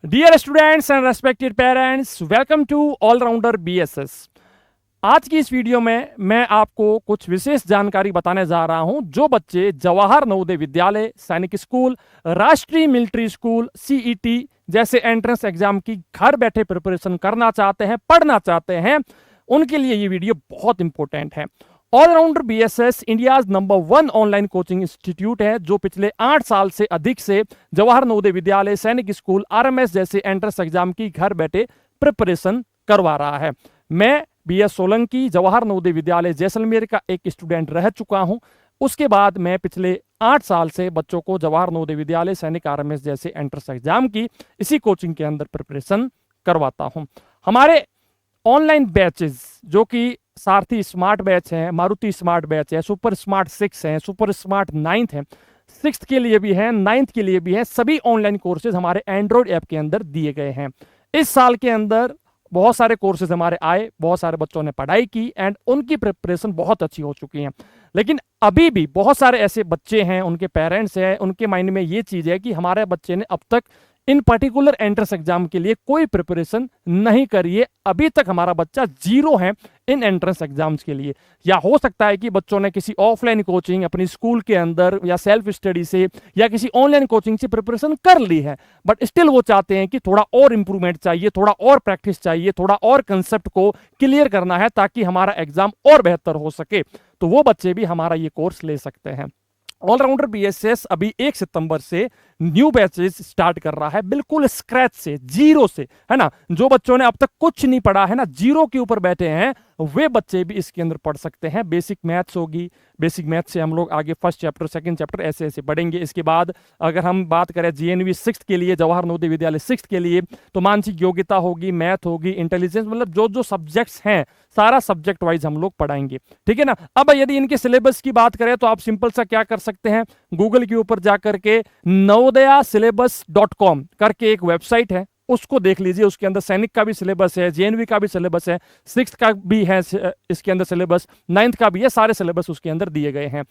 Dear students and respected parents, welcome to allrounder BSS. आज की इस वीडियो में मैं आपको कुछ विशेष जानकारी बताने जा रहा हूं। जो बच्चे जवाहर नवोदय विद्यालय, सैनिक स्कूल, राष्ट्रीय मिलिट्री स्कूल, सीईटी जैसे एंट्रेंस एग्जाम की घर बैठे प्रिपरेशन करना चाहते हैं, पढ़ना चाहते हैं, उनके लिए ये वीडियो बहुत इंपॉर्टेंट है। Allrounder BSS India number 1 online coaching institute है, जो पिछले 8 साल से अधिक से जवाहर नवोदय विद्यालय, सैनिक स्कूल, आरएमएस जैसे एंट्रेंस एग्जाम की घर बैठे प्रिपरेशन करवा रहा है। मैं बीएस सोलंकी जवाहर नवोदय विद्यालय जैसलमेर का एक स्टूडेंट रह चुका हूं। उसके बाद मैं पिछले 8 साल से बच्चों को जवाहर नवोदय विद्यालय, सैनिक, आरएमएस जैसे एंट्रेंस एग्जाम की इसी कोचिंग के अंदर प्रिपरेशन करवाता हूं। हमारे ऑनलाइन बैचेस जो कि सारथी स्मार्ट बैच है, मारुति स्मार्ट बैच है, सुपर स्मार्ट 6 है, सुपर स्मार्ट 9 है, 6th के लिए भी है, 9th के लिए भी है। सभी ऑनलाइन कोर्सेज हमारे एंड्रॉइड ऐप के अंदर दिए गए हैं। इस साल के अंदर बहुत सारे कोर्सेज हमारे आए, बहुत सारे बच्चों ने पढ़ाई की एंड उनकी प्रिपरेशन बहुत अच्छी हो चुकी है। लेकिन अभी भी बहुत सारे ऐसे बच्चे हैं, उनके पेरेंट्स हैं, उनके माइंड में ये चीज है कि हमारे बच्चे ने अब तक इन पर्टिकुलर एंट्रेंस एग्जाम के लिए कोई प्रिपरेशन नहीं करी है। अभी तक हमारा बच्चा 0 है इन एंट्रेंस एग्जाम्स के लिए। या हो सकता है कि बच्चों ने किसी ऑफलाइन कोचिंग अपनी स्कूल के अंदर या सेल्फ स्टडी से या किसी ऑनलाइन कोचिंग से प्रिपरेशन कर ली है, बट स्टिल वो चाहते हैं कि थोड़ा और इंप्रूवमेंट चाहिए, थोड़ा और प्रैक्टिस चाहिए, थोड़ा और कंसेप्ट को क्लियर करना है ताकि हमारा एग्जाम और बेहतर हो सके। तो वो बच्चे भी हमारा ये कोर्स ले सकते हैं। ऑलराउंडर बीएसएस अभी 1 सितंबर से न्यू बैचेस स्टार्ट कर रहा है, बिल्कुल स्क्रैच से, 0 से, है ना। जो बच्चों ने अब तक कुछ नहीं पढ़ा है ना, 0 के ऊपर बैठे हैं, वे बच्चे भी इसके अंदर पढ़ सकते हैं। बेसिक मैथ्स होगी, बेसिक मैथ्स से हम लोग आगे फर्स्ट चैप्टर, सेकंड चैप्टर ऐसे ऐसे पढ़ेंगे। इसके बाद अगर हम बात करें जीएनवी 6th के लिए, जवाहर नवोदय विद्यालय 6th के लिए, तो मानसिक योग्यता होगी, मैथ होगी, इंटेलिजेंस, मतलब जो जो सब्जेक्ट्स हैं सारा सब्जेक्ट वाइज हम लोग पढ़ाएंगे, ठीक है ना। अब यदि इनके सिलेबस की बात करें तो आप सिंपल सा क्या कर सकते हैं, गूगल के ऊपर जाकर के नवोदयाsyllabus.com करके एक वेबसाइट है, उसको देख लीजिए। उसके अंदर सैनिक का भी सिलेबस है, जेएनवी का भी सिलेबस है, 6th का भी है इसके अंदर सिलेबस, 9th का भी है, सारे सिलेबस उसके अंदर दिए गए हैं।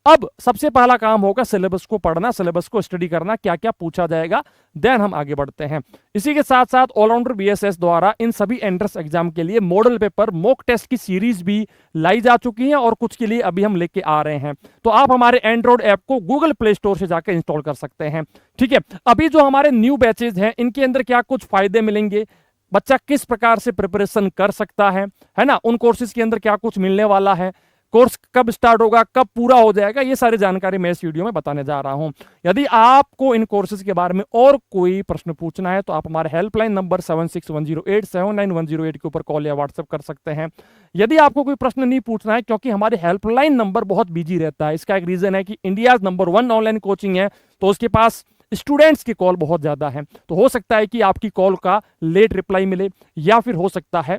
अब सबसे पहला काम होगा सिलेबस को पढ़ना, सिलेबस को स्टडी करना, क्या क्या पूछा जाएगा, देन हम आगे बढ़ते हैं। इसी के साथ साथ ऑलराउंडर बीएसएस द्वारा इन सभी एंट्रेंस एग्जाम के लिए मॉडल पेपर, मॉक टेस्ट की सीरीज भी लाई जा चुकी है और कुछ के लिए अभी हम लेके आ रहे हैं। तो आप हमारे एंड्रॉइड ऐप को गूगल प्ले स्टोर से जाकर इंस्टॉल कर सकते हैं, ठीक है। अभी जो हमारे न्यू बैचेज हैं, इनके अंदर क्या कुछ फायदे मिलेंगे, बच्चा किस प्रकार से प्रिपरेशन कर सकता है ना, उन कोर्सेज के अंदर क्या कुछ मिलने वाला है, कोर्स कब स्टार्ट होगा, कब पूरा हो जाएगा, ये सारी जानकारी मैं इस वीडियो में बताने जा रहा हूं। यदि आपको इन कोर्सेज के बारे में और कोई प्रश्न पूछना है तो आप हमारे हेल्पलाइन नंबर 7610879108 के ऊपर कॉल या व्हाट्सएप कर सकते हैं। यदि आपको कोई प्रश्न नहीं पूछना है, क्योंकि हमारे हेल्पलाइन नंबर बहुत बिजी रहता है, इसका एक रीजन है कि इंडिया नंबर 1 ऑनलाइन कोचिंग है, तो उसके पास स्टूडेंट्स की कॉल बहुत ज्यादा है। तो हो सकता है कि आपकी कॉल का लेट रिप्लाई मिले, या फिर हो सकता है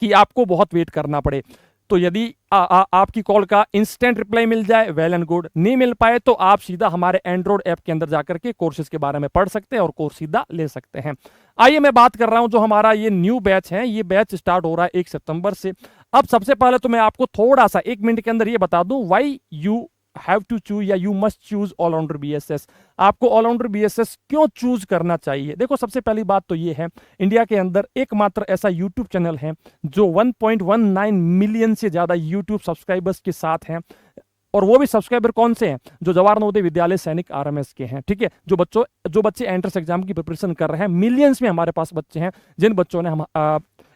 कि आपको बहुत वेट करना पड़े। तो यदि आपकी कॉल का इंस्टेंट रिप्लाई मिल जाए, वेल एंड गुड। नहीं मिल पाए तो आप सीधा हमारे एंड्रॉइड ऐप के अंदर जाकर के कोर्सेज के बारे में पढ़ सकते हैं और कोर्स सीधा ले सकते हैं। आइए मैं बात कर रहा हूं जो हमारा ये न्यू बैच है, ये बैच स्टार्ट हो रहा है 1 सितंबर से। अब सबसे पहले तो मैं आपको थोड़ा सा 1 मिनट के अंदर ये बता दूं, why you have to choose या you must choose allrounder BSS. आपको ऑलराउंडर बीएसएस क्यों चूज करना चाहिए? देखो, सबसे पहली बात तो ये है, इंडिया के अंदर एकमात्र ऐसा यूट्यूब चैनल है जो 1.19 मिलियन से ज्यादा यूट्यूब सब्सक्राइबर्स के साथ हैं, और वो भी सब्सक्राइबर कौन से हैं, जो जवाहर नवोदय विद्यालय, सैनिक, आरएमएस के हैं, ठीक है। जो बच्चे एंट्रेंस एग्जाम की प्रिपरेशन कर रहे हैं, मिलियंस में हमारे पास बच्चे हैं जिन बच्चों ने हम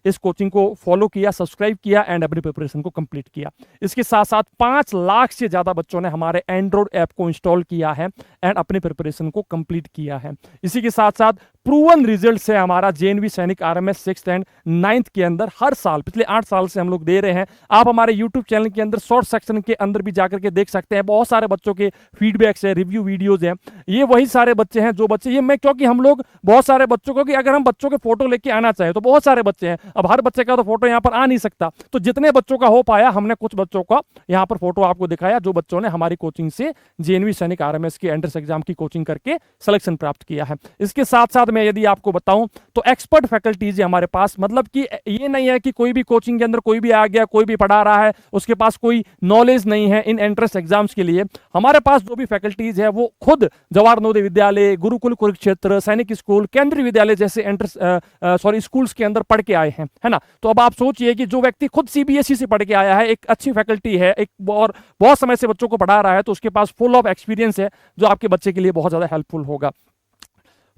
इस कोचिंग को फॉलो किया, सब्सक्राइब किया एंड अपनी प्रिपरेशन को कंप्लीट किया। इसके साथ साथ 5 लाख से ज्यादा बच्चों ने हमारे एंड्रॉइड ऐप को इंस्टॉल किया है एंड अपनी प्रिपरेशन को कंप्लीट किया है। इसी के साथ साथ प्रूवन रिजल्ट है हमारा जेएनवी, सैनिक, आरएमएस 6th एंड 9th के अंदर हर साल, पिछले 8 साल से हम लोग दे रहे हैं। आप हमारे यूट्यूब चैनल के अंदर शॉर्ट सेक्शन के अंदर भी जाकर के देख सकते हैं, बहुत सारे बच्चों के फीडबैक्स है, रिव्यू वीडियोज हैं। ये वही सारे बच्चे हैं जो बच्चे, ये मैं, क्योंकि हम लोग बहुत सारे बच्चों को, कि अगर हम बच्चों के फोटो लेके आना चाहें तो बहुत सारे बच्चे हैं, अब हर बच्चे का तो फोटो यहाँ पर आ नहीं सकता, तो जितने बच्चों का हो पाया हमने कुछ बच्चों का यहाँ पर फोटो आपको दिखाया, जो बच्चों ने हमारी कोचिंग से जेएनवी, सैनिक, आरएमएस की एंट्रेंस एग्जाम की कोचिंग करके सिलेक्शन प्राप्त किया है। इसके साथ साथ में यदि आपको बताऊं तो एक्सपर्ट फैकल्टीज है हमारे पास, मतलब कि ये नहीं है कि कोई भी कोचिंग के अंदर कोई भी आ गया, कोई भी पढ़ा रहा है, उसके पास कोई नॉलेज नहीं है इन एंट्रेंस एग्जाम्स के लिए। हमारे पास जो भी फैकल्टीज है वो खुद जवाहर नवोदय विद्यालय, गुरुकुल कुरुक्षेत्र, सैनिक स्कूल, केंद्रीय विद्यालय जैसे एंट्रेंस स्कूल्स के अंदर पढ़ के आए हैं, है ना। तो अब आप सोचिए कि जो व्यक्ति खुद सीबीएसई से पढ़ के आया है, एक अच्छी फैकल्टी है, एक और बहुत समय से बच्चों को पढ़ा रहा है, तो उसके पास फुल ऑफ एक्सपीरियंस है जो आपके बच्चे के लिए बहुत ज्यादा हेल्पफुल होगा।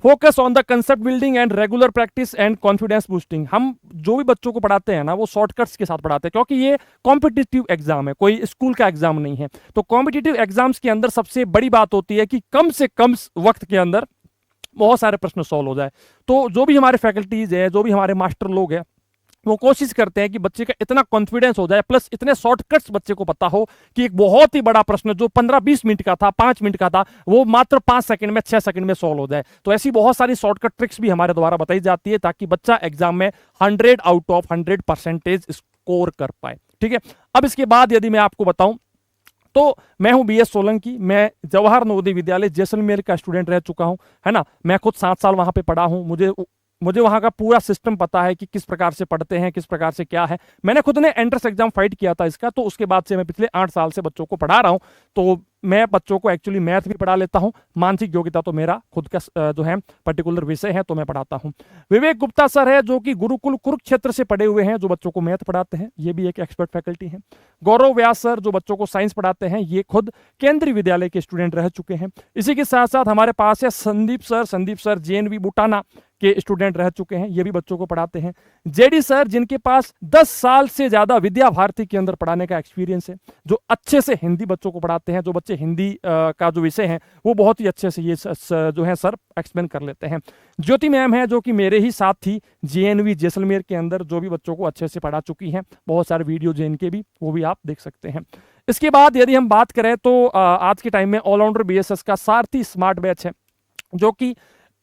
Focus on the concept building and regular practice and confidence boosting. हम जो भी बच्चों को पढ़ाते हैं ना वो शॉर्टकट्स के साथ पढ़ाते हैं, क्योंकि ये कॉम्पिटिटिव एग्जाम है, कोई स्कूल का एग्जाम नहीं है। तो कॉम्पिटिटिव एग्जाम्स के अंदर सबसे बड़ी बात होती है कि कम से कम वक्त के अंदर बहुत सारे प्रश्न सॉल्व हो जाए। तो जो भी हमारे फैकल्टीज है, जो भी हमारे मास्टर लोग हैं, वो कोशिश करते हैं कि बच्चे का इतना कॉन्फिडेंस हो जाए, प्लस इतने शॉर्टकट्स बच्चे को पता हो कि एक बहुत ही बड़ा प्रश्न जो 15-20 मिनट का था, 5 मिनट का था, वो मात्र 5 सेकंड में, 6 सेकंड में सॉल्व हो जाए। तो ऐसी बहुत सारी शॉर्टकट ट्रिक्स भी हमारे द्वारा बताई जाती है ताकि बच्चा एग्जाम में 100 आउट ऑफ 100% स्कोर कर पाए। ठीक है, अब इसके बाद यदि मैं आपको बताऊं तो मैं हूं बीएस सोलंकी, मैं जवाहर नवोदय विद्यालय जैसलमेर का स्टूडेंट रह चुका हूं, है ना। मैं खुद 7 साल वहां पे पढ़ा हूं, मुझे वहां का पूरा सिस्टम पता है कि किस प्रकार से पढ़ते हैं, किस प्रकार से क्या है। मैंने खुद ने एंट्रेंस एग्जाम फाइट किया था इसका, तो उसके बाद से मैं पिछले 8 साल से बच्चों को पढ़ा रहा हूं। तो मैं बच्चों को एक्चुअली मैथ भी पढ़ा लेता हूं, मानसिक योग्यता तो मेरा खुद का जो है पर्टिकुलर विषय है, तो मैं पढ़ाता हूं। विवेक गुप्ता सर है जो कि गुरुकुल कुरुक्षेत्र से पढ़े हुए हैं, जो बच्चों को मैथ पढ़ाते हैं, ये भी एक एक्सपर्ट फैकल्टी है। गौरव व्यास सर जो बच्चों को साइंस पढ़ाते हैं, ये खुद केंद्रीय विद्यालय के स्टूडेंट रह चुके हैं। इसी के साथ साथ हमारे पास है संदीप सर जेएनवी बुटाना के स्टूडेंट रह चुके हैं, ये भी बच्चों को पढ़ाते हैं। जेडी सर जिनके पास 10 साल से ज्यादा विद्या भारती के अंदर पढ़ाने का एक्सपीरियंस है, जो अच्छे से हिंदी बच्चों को पढ़ाते हैं, जो बच्चे हिंदी का जो विषय है वो बहुत ही अच्छे से ये जो है सर एक्सप्लेन कर लेते हैं। ज्योति मैम है जो कि मेरे ही साथ थी जेएनवी जैसलमेर के अंदर, जो भी बच्चों को अच्छे से पढ़ा चुकी हैं। बहुत सारे वीडियो जेएन के भी, वो भी आप देख सकते हैं। इसके बाद यदि हम बात करें तो आज के टाइम में ऑलराउंडर बीएसएस का सारथी स्मार्ट बैच है, जो कि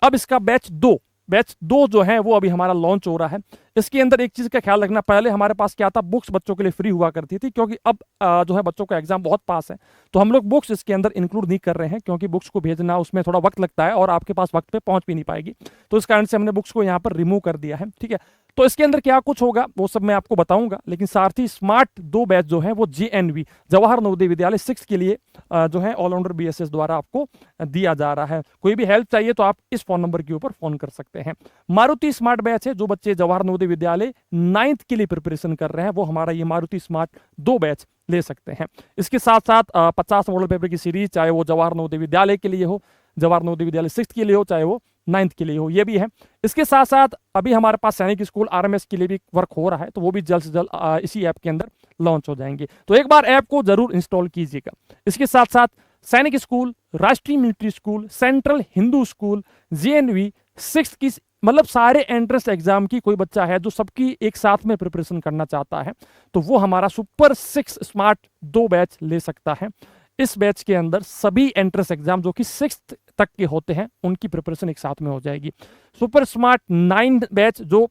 अब इसका बैच 2 जो है वो अभी हमारा लॉन्च हो रहा है। इसके अंदर एक चीज का ख्याल रखना, पहले हमारे पास क्या था, बुक्स बच्चों के लिए फ्री हुआ करती थी, क्योंकि अब जो है बच्चों का एग्जाम बहुत पास है, तो हम लोग बुक्स इसके अंदर इंक्लूड नहीं कर रहे हैं, क्योंकि बुक्स को भेजना उसमें थोड़ा वक्त लगता है और आपके पास वक्त पे पहुंच भी नहीं पाएगी। तो इस कारण से हमने बुक्स को यहाँ पर रिमूव कर दिया है। ठीक है, तो इसके अंदर क्या कुछ होगा वो सब मैं आपको बताऊंगा, लेकिन सारथी स्मार्ट 2 बैच जो है वो जेएनवी जवाहर नवोदय विद्यालय 6 के लिए जो है ऑलराउंडर बीएसएस द्वारा आपको दिया जा रहा है। कोई भी हेल्प चाहिए तो आप इस फोन नंबर के ऊपर फोन कर सकते हैं। मारुति स्मार्ट बैच है, जो बच्चे जवाहर नवोदय विद्यालय 9th के लिए प्रिपरेशन कर रहे हैं, वो हमारा ये मारुति स्मार्ट 2 बैच ले सकते हैं। इसके साथ साथ 50 मॉडल पेपर की सीरीज, चाहे वो जवाहर नवोदय विद्यालय के लिए हो, जवाहर नवोदय विद्यालय 6th के लिए हो, चाहे वो 9th के लिए हो, ये भी है। इसके साथ साथ अभी हमारे पास सैनिक स्कूल आरएमएस के लिए भी वर्क हो रहा है, तो वो भी जल्द से जल्द इसी ऐप के अंदर लॉन्च हो जाएंगे। तो एक बार ऐप को जरूर इंस्टॉल कीजिएगा। इसके साथ साथ सैनिक स्कूल, राष्ट्रीय military school, central Hindu school, JNV 6th की, मतलब सारे एंट्रेंस एग्जाम की कोई बच्चा है जो सबकी एक साथ में प्रिपरेशन करना चाहता है, तो वो हमारा सुपर 6 स्मार्ट 2 बैच ले सकता है। इस बैच के अंदर सभी एंट्रेंस एग्जाम जो कि 6th तक के होते हैं उनकी प्रिपरेशन एक साथ में हो जाएगी। सुपर स्मार्ट 9 बैच जो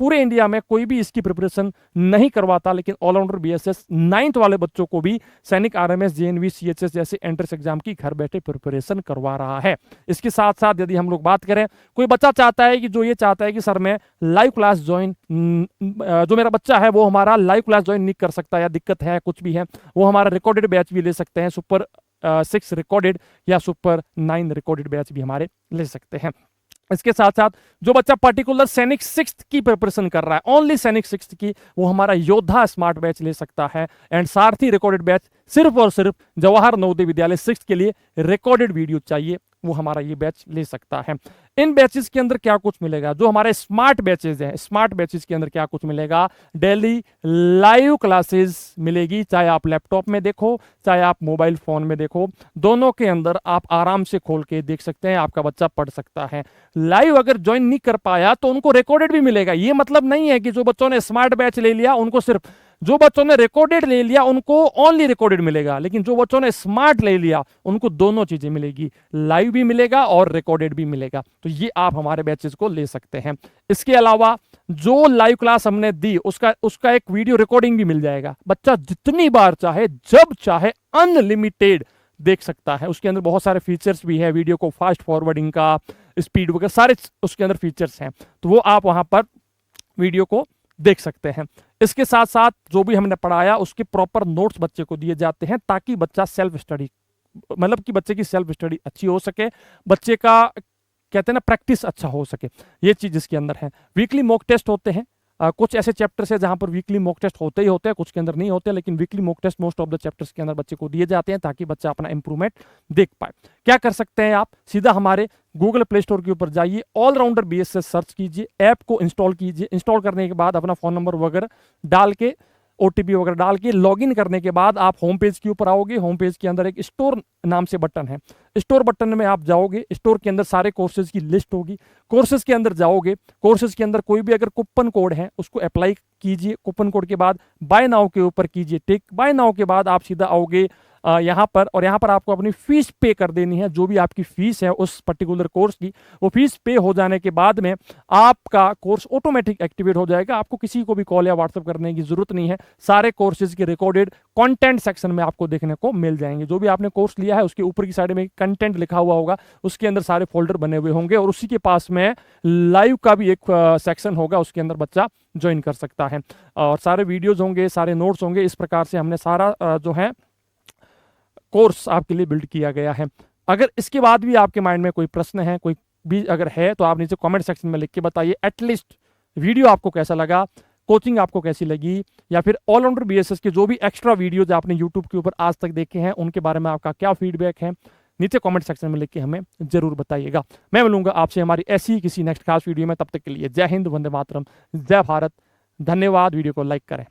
पूरे इंडिया में कोई भी इसकी प्रिपरेशन नहीं करवाता, लेकिन ऑलराउंडर बीएसएस 9th वाले बच्चों को भी सैनिक आरएमएस, जेएनवी, सीएचएस जैसे एंट्रेंस एग्जाम की घर बैठे प्रिपरेशन करवा रहा है। इसके साथ साथ यदि हम लोग बात करें, कोई बच्चा चाहता है कि जो ये चाहता है कि सर मैं लाइव क्लास ज्वाइन, जो मेरा बच्चा है वो हमारा लाइव क्लास ज्वाइन नहीं कर सकता या दिक्कत है कुछ भी है, वो हमारा रिकॉर्डेड बैच भी ले सकते हैं। सुपर 6 रिकॉर्डेड या सुपर 9 रिकॉर्डेड बैच भी हमारे ले सकते हैं। इसके साथ साथ जो बच्चा पर्टिकुलर सैनिक 6th की प्रिपरेशन कर रहा है, ओनली सैनिक 6th की, वो हमारा योद्धा स्मार्ट बैच ले सकता है। एंड सारथी रिकॉर्डेड बैच सिर्फ और सिर्फ जवाहर नवोदय विद्यालय 6th के लिए रिकॉर्डेड वीडियो चाहिए, वो हमारा ये बैच ले सकता है। इन बैचेस के अंदर क्या कुछ मिलेगा, जो हमारे स्मार्ट बैचेस हैं, स्मार्ट बैचेस के अंदर क्या कुछ मिलेगा, डेली लाइव क्लासेस मिलेगी, चाहे आप लैपटॉप में देखो, चाहे आप मोबाइल फोन में देखो, दोनों के अंदर आप आराम से खोल के देख सकते हैं, आपका बच्चा पढ़ सकता है। लाइव अगर ज्वाइन नहीं कर पाया तो उनको रिकॉर्डेड भी मिलेगा। ये मतलब नहीं है कि जो बच्चों ने स्मार्ट बैच ले लिया उनको सिर्फ, जो बच्चों ने रिकॉर्डेड ले लिया उनको ओनली रिकॉर्डेड मिलेगा, लेकिन जो बच्चों ने स्मार्ट ले लिया उनको दोनों चीजें मिलेगी, लाइव भी मिलेगा और रिकॉर्डेड भी मिलेगा। तो ये आप हमारे बैचेस को ले सकते हैं। इसके अलावा जो लाइव क्लास हमने दी उसका एक वीडियो रिकॉर्डिंग भी मिल जाएगा। बच्चा जितनी बार चाहे, जब चाहे, अनलिमिटेड देख सकता है। उसके अंदर बहुत सारे फीचर्स भी है, वीडियो को फास्ट फॉरवर्डिंग का, स्पीड वगैरह सारे उसके अंदर फीचर्स हैं, तो वो आप वहाँ पर वीडियो को देख सकते हैं। इसके साथ साथ जो भी हमने पढ़ाया उसके प्रॉपर नोट्स बच्चे को दिए जाते हैं, ताकि बच्चा सेल्फ स्टडी, मतलब कि बच्चे की सेल्फ स्टडी अच्छी हो सके, बच्चे का कहते हैं ना प्रैक्टिस अच्छा हो सके, ये चीज इसके अंदर है। वीकली मॉक टेस्ट होते हैं, कुछ ऐसे चैप्टर्स है जहां पर वीकली मॉक टेस्ट होते ही होते हैं, कुछ के अंदर नहीं होते, लेकिन weekly mock test most of the chapters के अंदर बच्चे को दिए जाते हैं, ताकि बच्चा अपना इंप्रूवमेंट देख पाए। क्या कर सकते हैं आप, सीधा हमारे गूगल प्ले स्टोर के ऊपर जाइए, ऑलराउंडर BSS सर्च कीजिए, ऐप को इंस्टॉल कीजिए, इंस्टॉल करने के बाद अपना फोन नंबर वगैरह डाल के, OTP वगैरह डाल के लॉगिन करने के बाद आप होम पेज के ऊपर आओगे। होम पेज के अंदर एक स्टोर नाम से बटन है, स्टोर बटन में आप जाओगे, स्टोर के अंदर सारे कोर्सेज की लिस्ट होगी, कोर्सेज के अंदर जाओगे, कोर्सेज के अंदर कोई भी अगर कूपन कोड है उसको अप्लाई कीजिए, कूपन कोड के बाद बाय नाउ के ऊपर कीजिए टिक, बाय नाउ के बाद आप सीधा आओगे यहाँ पर, और यहाँ पर आपको अपनी फीस पे कर देनी है, जो भी आपकी फीस है उस पर्टिकुलर कोर्स की, वो फीस पे हो जाने के बाद में आपका कोर्स ऑटोमेटिक एक्टिवेट हो जाएगा। आपको किसी को भी कॉल या व्हाट्सएप करने की जरूरत नहीं है, सारे कोर्सेज के रिकॉर्डेड कंटेंट सेक्शन में आपको देखने को मिल जाएंगे। जो भी आपने कोर्स लिया है उसके ऊपर की साइड में कंटेंट लिखा हुआ होगा, उसके अंदर सारे फोल्डर बने हुए होंगे, और उसी के पास में लाइव का भी एक सेक्शन होगा, उसके अंदर बच्चा ज्वाइन कर सकता है, और सारे वीडियोज होंगे, सारे नोट्स होंगे। इस प्रकार से हमने सारा जो है कोर्स आपके लिए बिल्ड किया गया है। अगर इसके बाद भी आपके माइंड में कोई प्रश्न है, कोई भी अगर है, तो आप नीचे कमेंट सेक्शन में लिख के बताइए। एटलीस्ट वीडियो आपको कैसा लगा, कोचिंग आपको कैसी लगी, या फिर ऑलराउंडर BSS के जो भी एक्स्ट्रा वीडियोज आपने यूट्यूब के ऊपर आज तक देखे हैं उनके बारे में आपका क्या फीडबैक है, नीचे कमेंट सेक्शन में लिख के हमें जरूर बताइएगा। मैं मिलूंगा आपसे हमारी ऐसी ही किसी नेक्स्ट खास वीडियो में, तब तक के लिए जय हिंद, वंदे मातरम, जय भारत, धन्यवाद। वीडियो को लाइक करें।